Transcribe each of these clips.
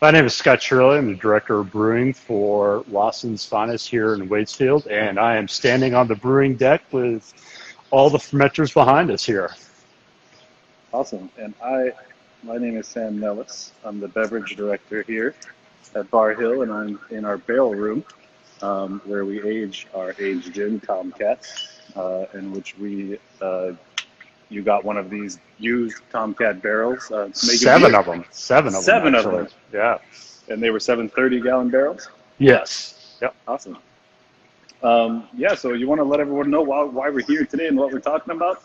My name is Scott Shirley. I'm the Director of Brewing for Lawson's Finest here in Waitsfield, and I am standing on the brewing deck with all the fermenters behind us here. Awesome. And my name is Sam Niels. I'm the beverage director here at Barr Hill, and I'm in our barrel room where we age our aged gin, Tomcat, in which you got one of these used Tomcat barrels. To make Seven of them. Seven of them, actually. Yeah. And they were 730-gallon barrels? Yes. Yep. Awesome. Yeah, so you want to let everyone know why we're here today and what we're talking about?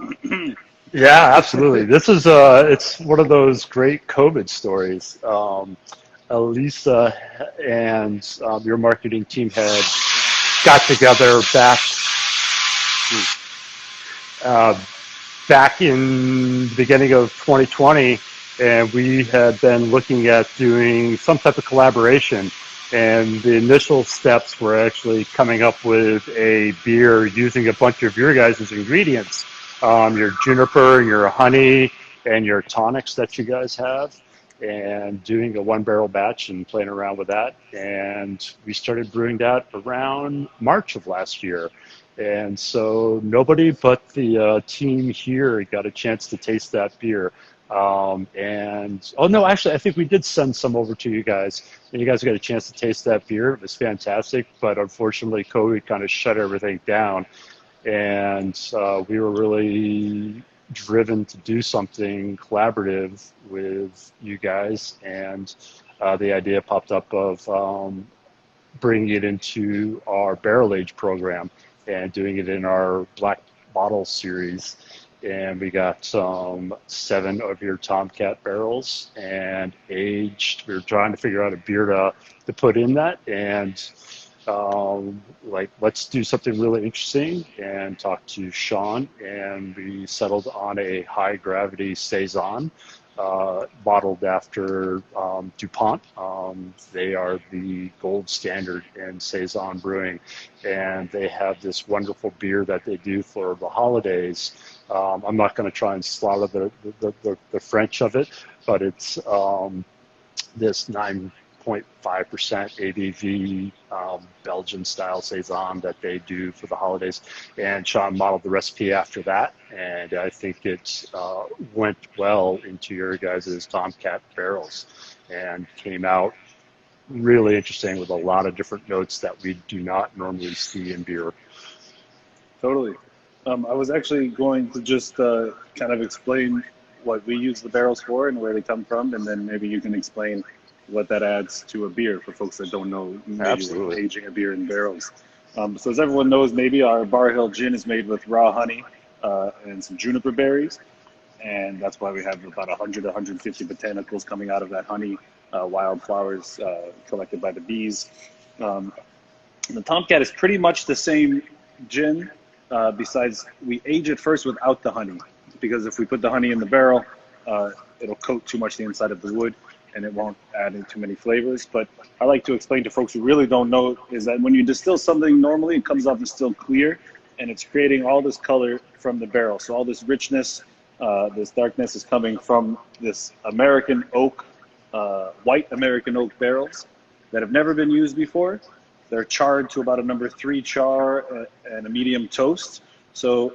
Yeah, absolutely. This is it's one of those great COVID stories. Elisa and your marketing team had got together back in the beginning of 2020, and we had been looking at doing some type of collaboration. And the initial steps were actually coming up with a beer using a bunch of your guys' ingredients, your juniper, your honey, and your tonics that you guys have, and doing a one-barrel batch and playing around with that. And we started brewing that around March of last year. And so nobody but the team here got a chance to taste that beer. Actually, I think we did send some over to you guys, and you guys got a chance to taste that beer. It was fantastic, but unfortunately, COVID kind of shut everything down, and we were really driven to do something collaborative with you guys, and the idea popped up of bringing it into our barrel age program and doing it in our Black Bottle series. And we got 7 of your Tomcat barrels and aged. We were trying to figure out a beer to put in that, and let's do something really interesting, and talk to Sean, and we settled on a high gravity Saison, bottled after DuPont. They are the gold standard in Saison brewing, and they have this wonderful beer that they do for the holidays. I'm not going to try and slaughter the French of it, but it's this 9.5% ABV Belgian style Saison that they do for the holidays. And Sean modeled the recipe after that, and I think it went well into your guys' Tomcat barrels and came out really interesting with a lot of different notes that we do not normally see in beer. Totally. I was actually going to just kind of explain what we use the barrels for and where they come from, and then maybe you can explain what that adds to a beer for folks that don't know maybe aging a beer in barrels. So as everyone knows, maybe our Barr Hill gin is made with raw honey and some juniper berries, and that's why we have about 100 to 150 botanicals coming out of that honey, wildflowers collected by the bees. The Tomcat is pretty much the same gin, besides we age it first without the honey, because if we put the honey in the barrel, it'll coat too much the inside of the wood, and it won't add in too many flavors. But I like to explain to folks who really don't know is that when you distill something normally, it comes off distilled clear, and it's creating all this color from the barrel. So all this richness, this darkness is coming from this American oak, white American oak barrels that have never been used before. They're charred to about a number 3 char and a medium toast. So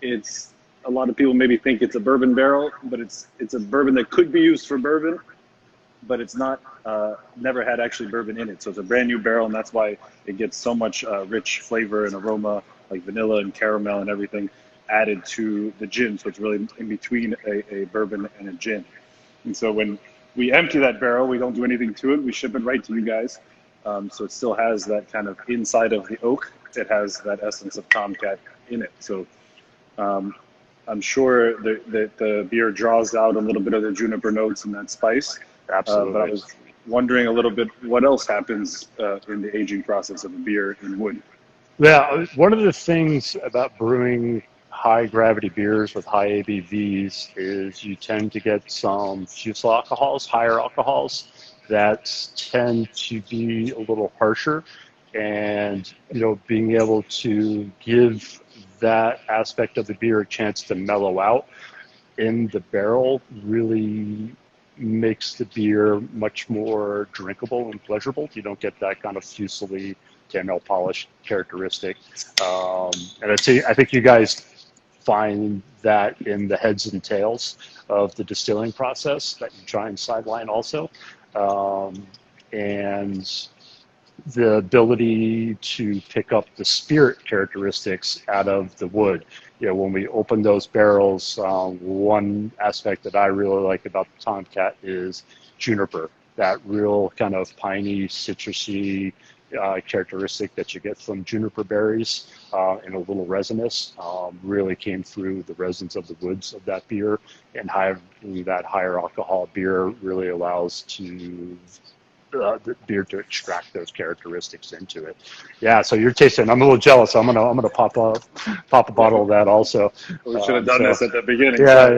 it's, a lot of people maybe think it's a bourbon barrel, but it's a bourbon that could be used for bourbon, but it's not, never had actually bourbon in it. So it's a brand new barrel, and that's why it gets so much rich flavor and aroma, like vanilla and caramel and everything added to the gin. So it's really in between a bourbon and a gin. And so when we empty that barrel, we don't do anything to it. We ship it right to you guys. So it still has that kind of inside of the oak. It has that essence of Tomcat in it. So I'm sure that the beer draws out a little bit of the juniper notes and that spice. Absolutely. But I was wondering a little bit what else happens in the aging process of a beer in wood. Yeah, one of the things about brewing high gravity beers with high ABVs is you tend to get some fusel alcohols, higher alcohols, that tend to be a little harsher, and being able to give that aspect of the beer a chance to mellow out in the barrel really makes the beer much more drinkable and pleasurable. You don't get that kind of fusily caramel polish characteristic. And I think you guys find that in the heads and tails of the distilling process that you try and sideline also. And the ability to pick up the spirit characteristics out of the wood. When we open those barrels, one aspect that I really like about the Tomcat is juniper, that real kind of piney, citrusy characteristic that you get from juniper berries and a little resinous really came through the resins of the woods of that beer, and having that higher alcohol beer really allows the beer to extract those characteristics into it. Yeah, so you're tasting. I'm a little jealous. I'm gonna pop a bottle of that also. We should have done this at the beginning. Yeah.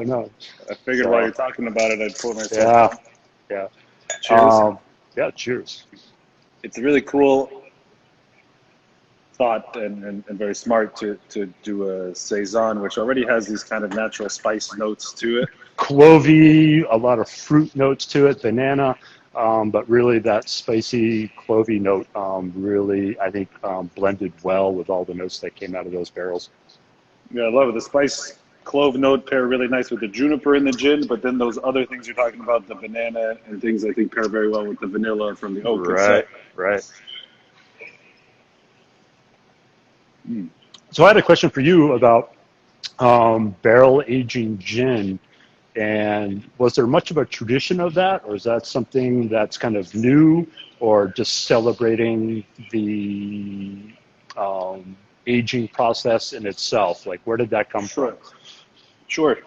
No. I figured while you're talking about it, I'd pour myself. Yeah. Cheers. Cheers. It's a really cool thought and very smart to do a saison, which already has these kind of natural spice notes to it. Clovey, a lot of fruit notes to it, banana. But really that spicy clovey note really, I think, blended well with all the notes that came out of those barrels. Yeah, I love it. The spice clove note pair really nice with the juniper in the gin, but then those other things you're talking about, the banana and things, I think pair very well with the vanilla from the oak. Right. So I had a question for you about barrel aging gin. And was there much of a tradition of that, or is that something that's kind of new, or just celebrating the aging process in itself? Like, where did that come from? Sure.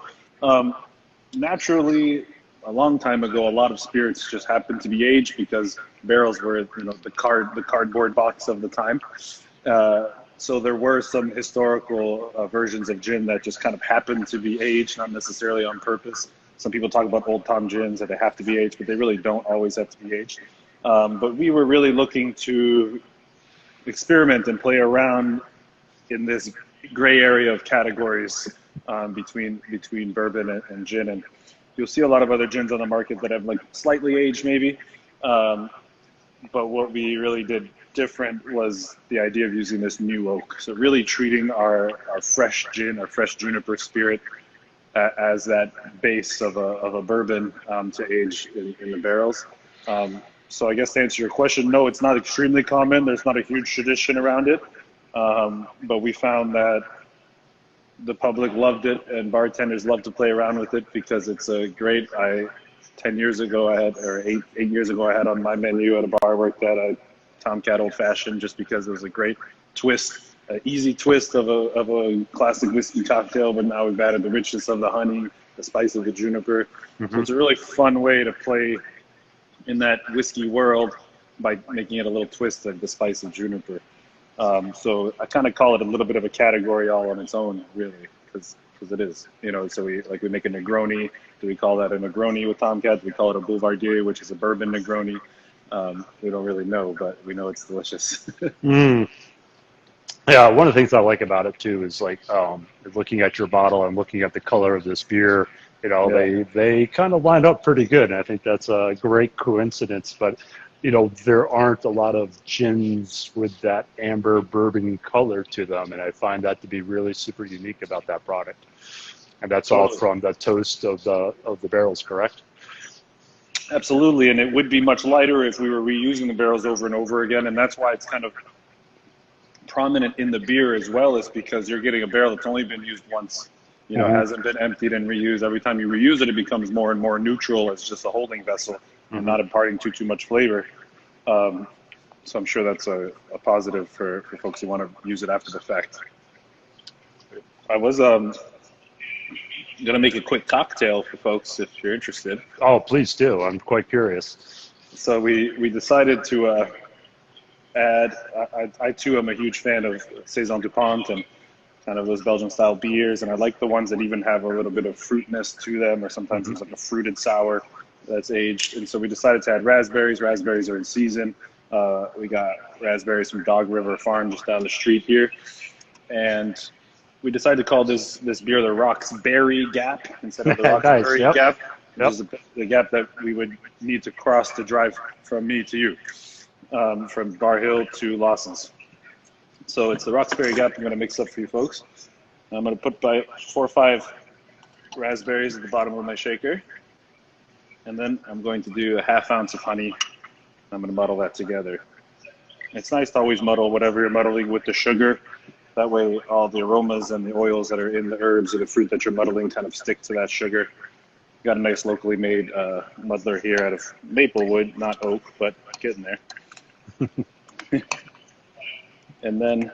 Naturally, a long time ago, a lot of spirits just happened to be aged because barrels were, the cardboard box of the time. So there were some historical versions of gin that just kind of happened to be aged, not necessarily on purpose. Some people talk about old Tom gins that they have to be aged, but they really don't always have to be aged. But we were really looking to experiment and play around in this gray area of categories between bourbon and gin. And you'll see a lot of other gins on the market that have like slightly aged maybe. But what we really did different was the idea of using this new oak. So really treating our fresh gin, our fresh juniper spirit as that base of a bourbon to age in the barrels. So I guess to answer your question, no, it's not extremely common. There's not a huge tradition around it. But we found that the public loved it and bartenders love to play around with it because it's a great, 10 years ago I had, or eight years ago I had on my menu at a bar I worked at a Tomcat Old Fashioned, just because it was a great twist, an easy twist of a classic whiskey cocktail, but now we've added the richness of the honey, the spice of the juniper. So it's a really fun way to play in that whiskey world by making it a little twist of the spice of juniper. So I kind of call it a little bit of a category all on its own, really, because it is. So we make a Negroni. Do we call that a Negroni with Tomcat? Do we call it a Boulevardier, which is a bourbon Negroni? We don't really know, but we know it's delicious. Yeah, one of the things I like about it too is like looking at your bottle and looking at the color of this beer. They kind of line up pretty good, and I think that's a great coincidence. But there aren't a lot of gins with that amber bourbon color to them, and I find that to be really super unique about that product. And that's all from the toast of the barrels, correct? Absolutely, and it would be much lighter if we were reusing the barrels over and over again, and that's why it's kind of prominent in the beer as well, is because you're getting a barrel that's only been used once. Hasn't been emptied and reused. Every time you reuse it, it becomes more and more neutral as just a holding vessel and not imparting too much flavor. So I'm sure that's a positive for folks who want to use it after the fact. I was going to make a quick cocktail for folks if you're interested. Oh, please do. I'm quite curious. So we decided to add, I too am a huge fan of Saison DuPont and kind of those Belgian style beers, and I like the ones that even have a little bit of fruitness to them, or sometimes there's like a fruited sour that's aged. And so we decided to add raspberries. Raspberries are in season. We got raspberries from Dog River Farm just down the street here. And we decided to call this beer the Roxbury Gap instead of the Roxbury Gap. which is the gap that we would need to cross to drive from me to you, from Barr Hill to Lawsons. So it's the Roxbury gap I'm going to mix up for you folks. I'm going to put by 4 or 5 raspberries at the bottom of my shaker. And then I'm going to do a ½ ounce of honey. I'm going to muddle that together. It's nice to always muddle whatever you're muddling with the sugar. That way all the aromas and the oils that are in the herbs or the fruit that you're muddling kind of stick to that sugar. Got a nice locally made muddler here out of maple wood, not oak, but getting there. And then,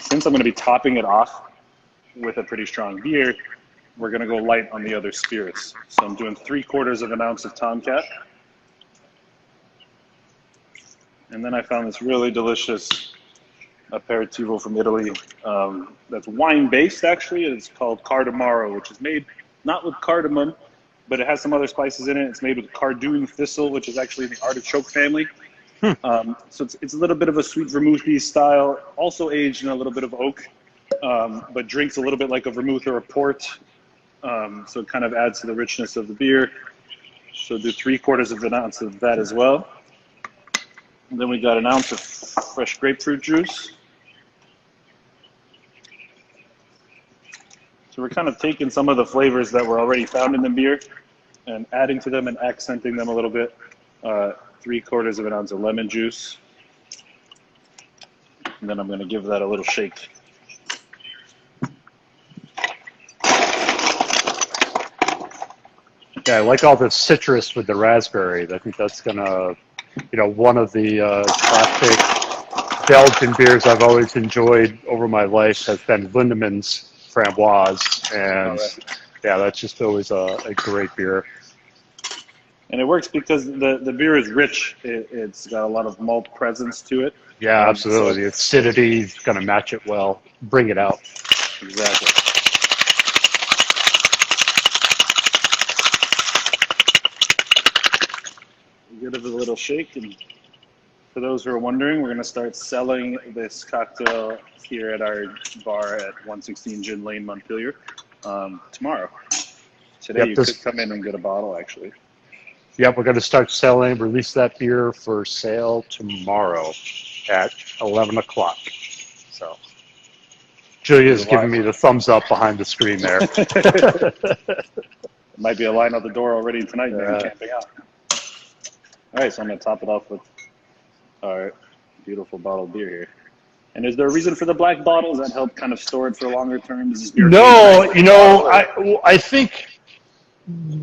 since I'm going to be topping it off with a pretty strong beer, we're going to go light on the other spirits. So I'm doing 3/4 of an ounce of Tomcat. And then I found this really delicious aperitivo from Italy that's wine-based, actually. It's called Cardamaro, which is made not with cardamom, but it has some other spices in it. It's made with cardoon thistle, which is actually the artichoke family. So it's a little bit of a sweet vermouthy style, also aged in a little bit of oak, but drinks a little bit like a vermouth or a port. So it kind of adds to the richness of the beer. So do 3/4 of an ounce of that as well. And then we got an ounce of fresh grapefruit juice. So we're kind of taking some of the flavors that were already found in the beer and adding to them and accenting them a little bit. 3/4 of an ounce of lemon juice. And then I'm going to give that a little shake. Yeah, I like all the citrus with the raspberry. I think that's going to, one of the classic Belgian beers I've always enjoyed over my life has been Lindemann's Framboise. And yeah, that's just always a great beer. And it works because the beer is rich. It's got a lot of malt presence to it. Yeah, absolutely. The acidity is going to match it well. Bring it out. Exactly. Give it a little shake. And for those who are wondering, we're going to start selling this cocktail here at our bar at 116 Gin Lane, Montpelier, tomorrow. Today you could come in and get a bottle, actually. Yep, we're going to start selling, release that beer for sale tomorrow at 11 o'clock. So Julia's giving me the thumbs up behind the screen there. Might be a line out the door already tonight, man, camping out. All right, so I'm going to top it off with our beautiful bottled beer here. And is there a reason for the black bottles that help kind of store it for longer term? Does this beer I think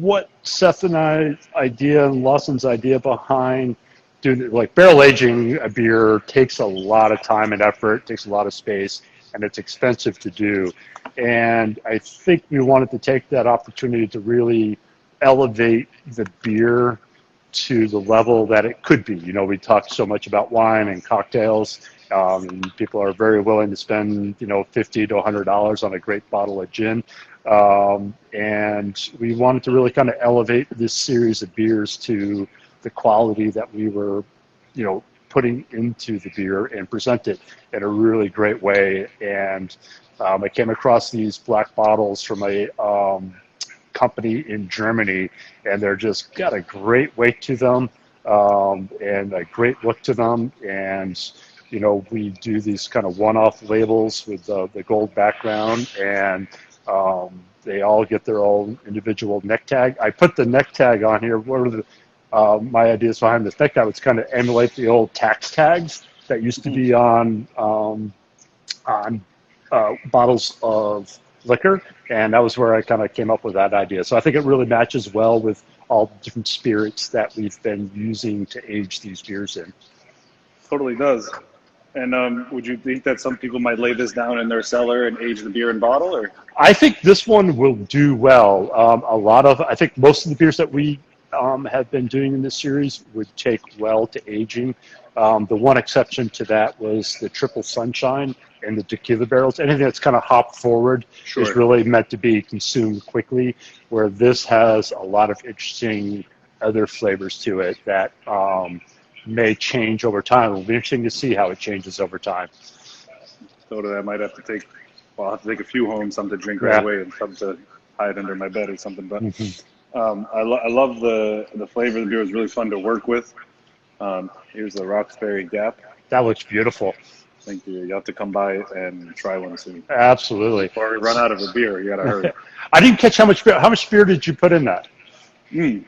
what Seth and I's idea and Lawson's idea behind doing like barrel aging a beer takes a lot of time and effort, takes a lot of space, and it's expensive to do. And I think we wanted to take that opportunity to really elevate the beer to the level that it could be. We talked so much about wine and cocktails, and people are very willing to spend, $50 to $100 on a great bottle of gin. And we wanted to really kind of elevate this series of beers to the quality that we were, putting into the beer and present it in a really great way. And I came across these black bottles from a company in Germany, and they're just got a great weight to them and a great look to them. And we do these kind of one-off labels with the gold background, and they all get their own individual neck tag. I put the neck tag on here. One of the my ideas behind this neck tag was kind of emulate the old tax tags that used to be on bottles of liquor, and that was where I kind of came up with that idea. So I think it really matches well with all the different spirits that we've been using to age these beers in. Totally does. And would you think that some people might lay this down in their cellar and age the beer in bottle? Or I think this one will do well. I think most of the beers that we have been doing in this series would take well to aging. The one exception to that was the Triple Sunshine and the tequila barrels. Anything that's kind of hop forward is really meant to be consumed quickly, where this has a lot of interesting other flavors to it that may change over time. It'll be interesting to see how it changes over time. So I might have to take, I'll have to take a few home, some to drink right away and some to hide under my bed or something. But Mhm. I love the flavor of the beer. It's really fun to work with. Here's the Roxbury Gap. That looks beautiful. Thank you. You have to come by and try one soon. Absolutely. Before we run out of a beer, you gotta hurry. I didn't catch how much beer. How much beer did you put in that? Mm.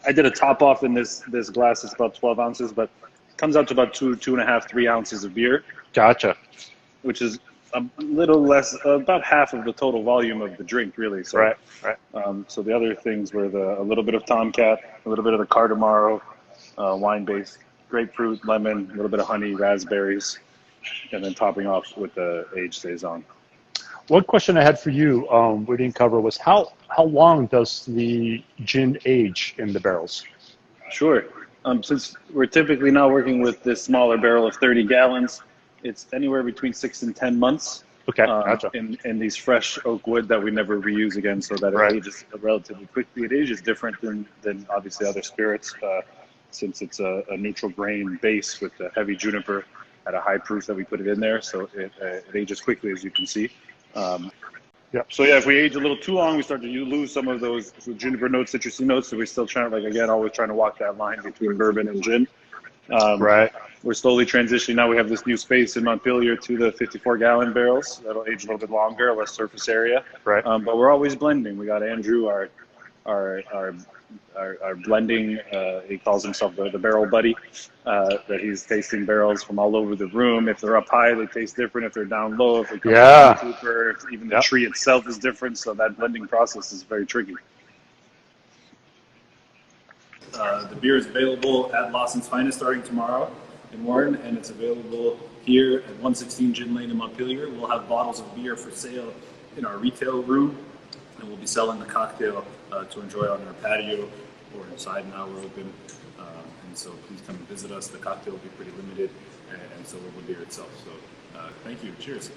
I did a top off in this glass. It's about 12 ounces, but it comes out to about 2.5, 3 ounces of beer, Gotcha. which is a little less, about half of the total volume of the drink, really. So, Right. Right. so the other things were a little bit of Tomcat, a little bit of the Cardamaro, wine-based, grapefruit, lemon, a little bit of honey, raspberries, and then topping off with the aged saison. One question I had for you, we didn't cover, was how long does the gin age in the barrels? Sure. Since we're typically now working with this smaller barrel of 30 gallons, it's anywhere between 6 and 10 months Okay, gotcha. in these fresh oak wood that we never reuse again, so that it Right. ages relatively quickly. It ages different than obviously other spirits, since it's a neutral grain base with the heavy juniper at a high proof that we put it in there, so it ages quickly, as you can see. Yep. So yeah, if we age a little too long, we start to lose some of those juniper notes, citrusy notes. So we're still trying, like again, always trying to walk that line between bourbon and gin. Right. We're slowly transitioning. Now we have this new space in Montpelier to the 54-gallon barrels. That'll age a little bit longer, less surface area. Right. But we're always blending. We got Andrew, our blending. He calls himself the barrel buddy. That he's tasting barrels from all over the room. If they're up high, they taste different. If they're down low, if they come Yeah. from Cooper, if even the Yep. tree itself is different. So that blending process is very tricky. The beer is available at Lawson's Finest starting tomorrow in Warren, and it's available here at 116 Gin Lane in Montpelier. We'll have bottles of beer for sale in our retail room, and we'll be selling the cocktail to enjoy on our patio or inside now we're open. And so please come and visit us. The cocktail will be pretty limited, and so will the beer itself. So thank you. Cheers.